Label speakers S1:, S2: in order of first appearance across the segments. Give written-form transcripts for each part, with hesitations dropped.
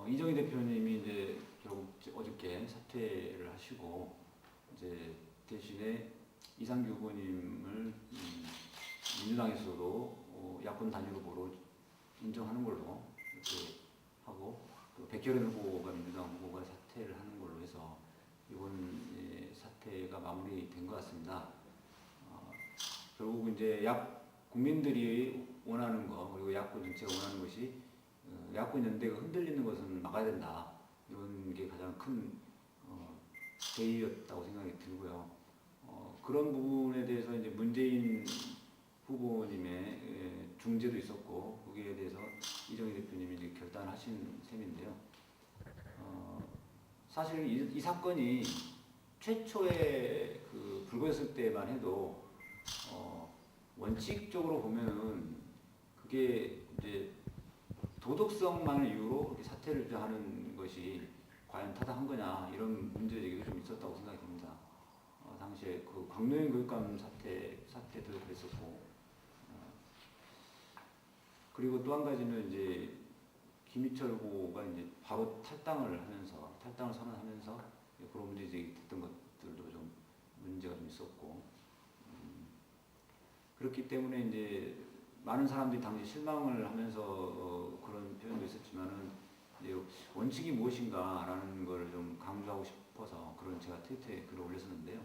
S1: 이정희 대표님이 이제 결국 어저께 사퇴를 하시고 이제 대신에 이상규 후보님을 민주당에서도 야권 단일 후보로 인정하는 걸로 이렇게 하고 또 백결현 후보가 민주당 후보가 사퇴를 하는 걸로 해서 이번 사퇴가 마무리된 것 같습니다. 결국 이제 국민들이 원하는 거 그리고 야권 전체가 원하는 것이 야권 연대가 흔들리는 것은 막아야 된다. 이런 게 가장 큰 대의였다고 생각이 들고요. 그런 부분에 대해서 이제 문재인 후보님의 중재도 있었고 거기에 대해서 이정희 대표님이 이제 결단하신 셈인데요. 사실 이 사건이 최초에 불거졌을 때만 해도 원칙적으로 보면은 그게 이제 도덕성만을 이유로 이렇게 사퇴를 하는 것이 과연 타당한 거냐 이런 문제제기가 좀 있었다고 생각이 듭니다. 당시에 그 광노현 교육감 사태도 그랬었고 그리고 또 한 가지는 이제 김희철 후보가 이제 바로 탈당을 선언하면서 그런 문제제기 됐던 것들도 좀 문제가 좀 있었고 그렇기 때문에 이제 많은 사람들이 당시 실망을 하면서 그런 표현도 있었지만은 이제 원칙이 무엇인가라는 걸 좀 강조하고 싶어서 그런 제가 트위터에 글을 올렸었는데요.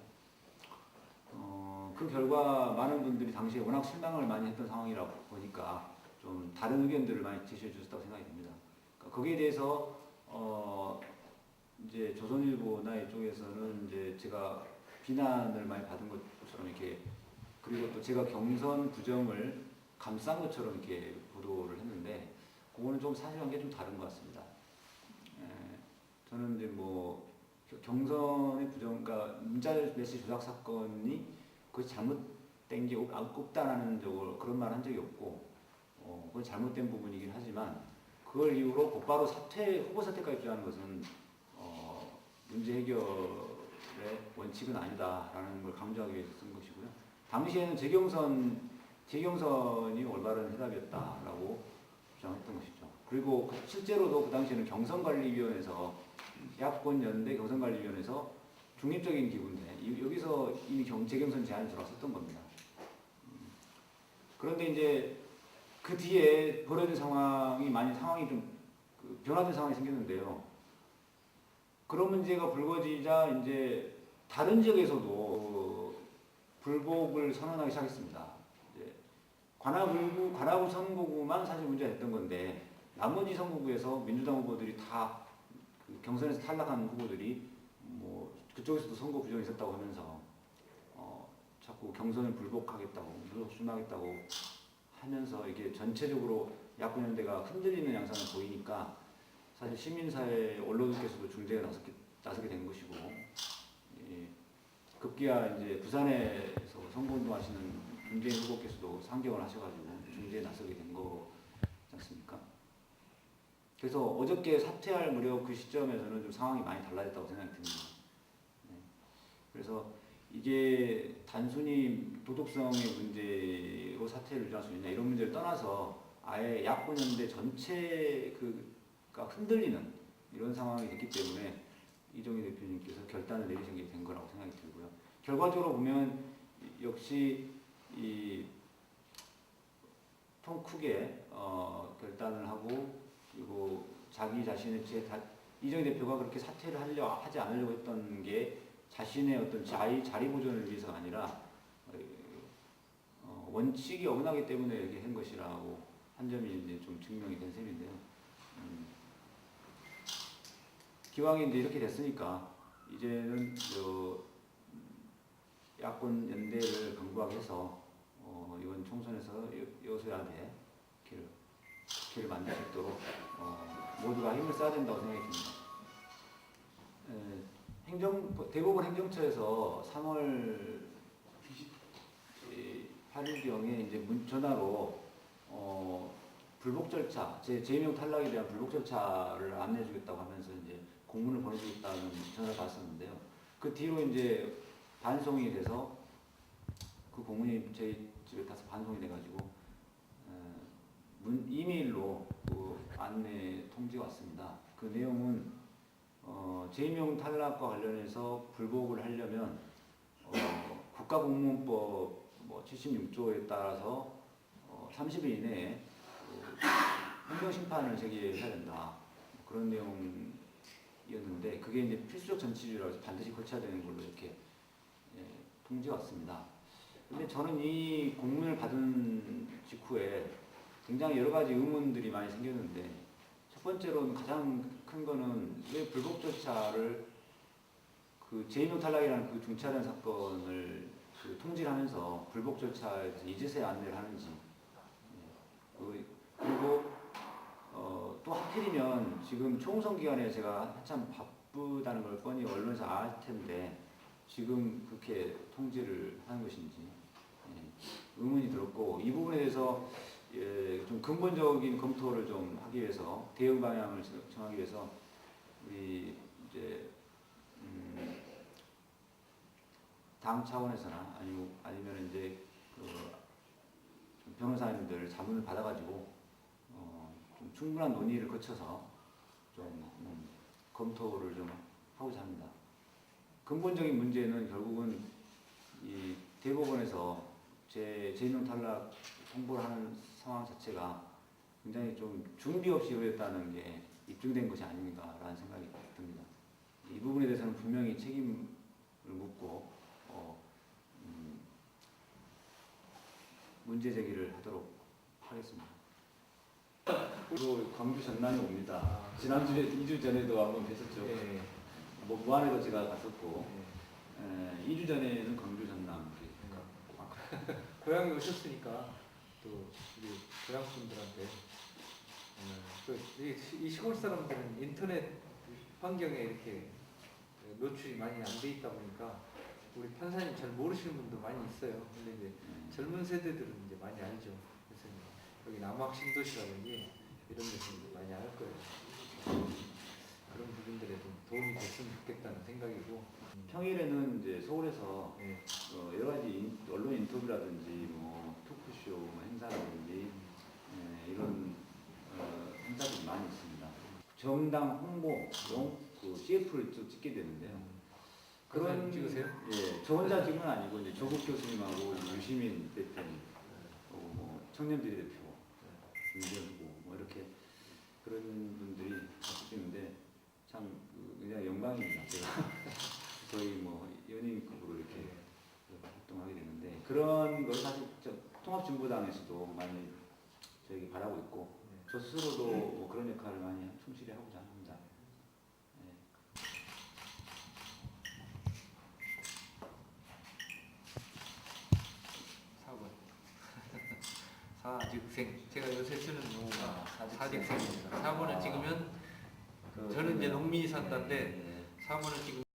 S1: 그 결과 많은 분들이 당시에 워낙 실망을 많이 했던 상황이라 보니까 좀 다른 의견들을 많이 제시해 주셨다고 생각이 듭니다. 그러니까 거기에 대해서 이제 조선일보나 이쪽에서는 이제 제가 비난을 많이 받은 것처럼 이렇게 그리고 또 제가 경선 부정을 감싼 것처럼 이렇게 보도를 했는데 그거는 좀 사실관계 좀 다른 것 같습니다. 저는 이제 뭐 경선의 부정, 그러니까 문자메시지 조작 사건이 그것이 잘못된 게 없다라는 그런 말 한 적이 없고 그건 잘못된 부분이긴 하지만 그걸 이유로 곧바로 후보 사퇴까지 주장하는 것은 문제 해결의 원칙은 아니다라는 걸 강조하기 위해서 쓴 것이고요. 당시에는 재경선이 올바른 해답이었다라고 주장했던 것이죠. 그리고 실제로도 그 당시에는 경선관리위원회에서 야권 연대 경선관리위원회에서 중립적인 기구인데 여기서 이미 재경선 제안이 들어왔었던 겁니다. 그런데 이제 그 뒤에 벌어진 상황이 좀 변화된 상황이 생겼는데요. 그런 문제가 불거지자 이제 다른 지역에서도 불복을 선언하기 시작했습니다. 이제 관악구 선거구만 사실 문제가 됐던 건데 나머지 선거구에서 민주당 후보들이 다 경선에서 탈락한 후보들이 뭐 그쪽에서도 선거 부정이 있었다고 하면서 자꾸 경선을 불복하겠다고 출마하겠다고 하면서 이게 전체적으로 야권 연대가 흔들리는 양상을 보이니까 사실 시민사회 언론께서도 중재에 나서게 된 것이고 급기야 이제 부산에서 선거운동하시는 문재인 후보께서도 상경을 하셔가지고 중재에 나서게 된 거지 않습니까? 그래서 어저께 사퇴할 무렵 그 시점에서는 좀 상황이 많이 달라졌다고 생각이 듭니다. 그래서 이게 단순히 도덕성의 문제로 사퇴를 주장할 수 있냐 이런 문제를 떠나서 아예 야권 연대 전체가 흔들리는 이런 상황이 됐기 때문에 이정희 대표님께서 결단을 내리시게 된 거라고 생각이 들고요. 결과적으로 보면 역시 통 크게 결단을 하고 그리고 자기 자신의 이정희 대표가 그렇게 사퇴를 하지 않으려고 했던 게 자신의 어떤 자리 보존을 위해서가 아니라 원칙이 어긋나기 때문에 이렇게 한 것이라고 한 점이 이제 좀 증명이 된 셈인데요. 기왕에 이제 이렇게 됐으니까 이제는 야권 연대를 강구하게 해서 이번 총선에서 여소야대 기회를 만들 수 있도록 모두가 힘을 써야 된다고 생각이 듭니다. 대법원 행정처에서 3월 8일경에 이제 전화로 불복 절차, 재임용 탈락에 대한 불복 절차를 안내해주겠다고 하면서 이제 공문을 보내주겠다는 전화를 받았었는데요. 그 뒤로 이제 반송이 돼서 그 공문이 저희 집에 가서 반송이 돼가지고 이메일로 그 안내 통지가 왔습니다. 그 내용은 재임용 탈락과 관련해서 불복을 하려면 국가공무원법 뭐 76조에 따라서 30일 이내에 행정심판을 제기해야 된다. 그런 내용이었는데 그게 이제 필수적 정치주의라고 해서 반드시 거쳐야 되는 걸로 이렇게 통지가 왔습니다. 근데 저는 이 공문을 받은 직후에 굉장히 여러 가지 의문들이 많이 생겼는데 첫 번째로는 가장 큰 거는 왜 불복 절차를 그 재임용 탈락이라는 그 중차된 사건을 그 통지를 하면서 불복 절차에서 이제서야 안내를 하는지 그리고 또 하필이면 지금 총선 기간에 제가 한참 바쁘다는 걸 뻔히 언론에서 알 텐데 지금 그렇게 통지를 하는 것인지 의문이 들었고 이 부분에 대해서 좀 근본적인 검토를 좀 하기 위해서 대응 방향을 정하기 위해서 우리 이제 당 차원에서나 아니면 이제 그 변호사님들 자문을 받아가지고 좀 충분한 논의를 거쳐서 좀 검토를 좀 하고자 합니다. 근본적인 문제는 결국은 이 대법원에서 재임용 탈락 통보를 하는 상황 자체가 굉장히 좀 준비 없이 이루어졌다는 게 입증된 것이 아닌가라는 생각이 듭니다. 이 부분에 대해서는 분명히 책임을 묻고 문제 제기를 하도록 하겠습니다. 또 광주 전남에 옵니다. 지난주에 2주 전에도 한번 뵀었죠.
S2: 네.
S1: 뭐 무안에도 제가 갔었고
S2: 네.
S1: 2주 전에는 광주 전남
S2: 고향에 오셨으니까 또 우리 고향 분들한테 이 시골 사람들은 인터넷 환경에 이렇게 노출이 많이 안 돼 있다 보니까 우리 판사님 잘 모르시는 분도 많이 있어요. 근데 이제 젊은 세대들은 이제 많이 알죠. 그래서 여기 남학 신도시라든지 이런 데서 많이 알 거예요. 그런 부분들에 좀 도움이 됐으면 좋겠다는 생각이고.
S1: 평일에는 이제 서울에서
S2: 네.
S1: 여러 가지 언론 인터뷰라든지 뭐 토크쇼 뭐 행사라든지 이런 행사들이 많이 있습니다. 정당 홍보용 그 CF를 또 찍게 되는데요. 그런
S2: 찍으세요?
S1: 예, 저 혼자 찍은 건 아니고 이제 조국 교수님하고 유시민 대표님, 뭐 청년들의 대표, 김정구 뭐 이렇게 그런 분들이 같이 찍는데 참 굉장히 영광입니다. 제가 거의 뭐 연예인급으로 이렇게 활동하게 되는데 그런 걸 사실 통합진보당에서도 많이 저에게 바라고 있고 저 스스로도 뭐 그런 역할을 많이 충실히 하고자 합니다. 네.
S2: 사직생. 제가 요새 쓰는 용어가
S1: 사직생.
S2: 사직생입니다. 4번을 찍으면 저는 이제 농민이 산다인데 4번을 찍으면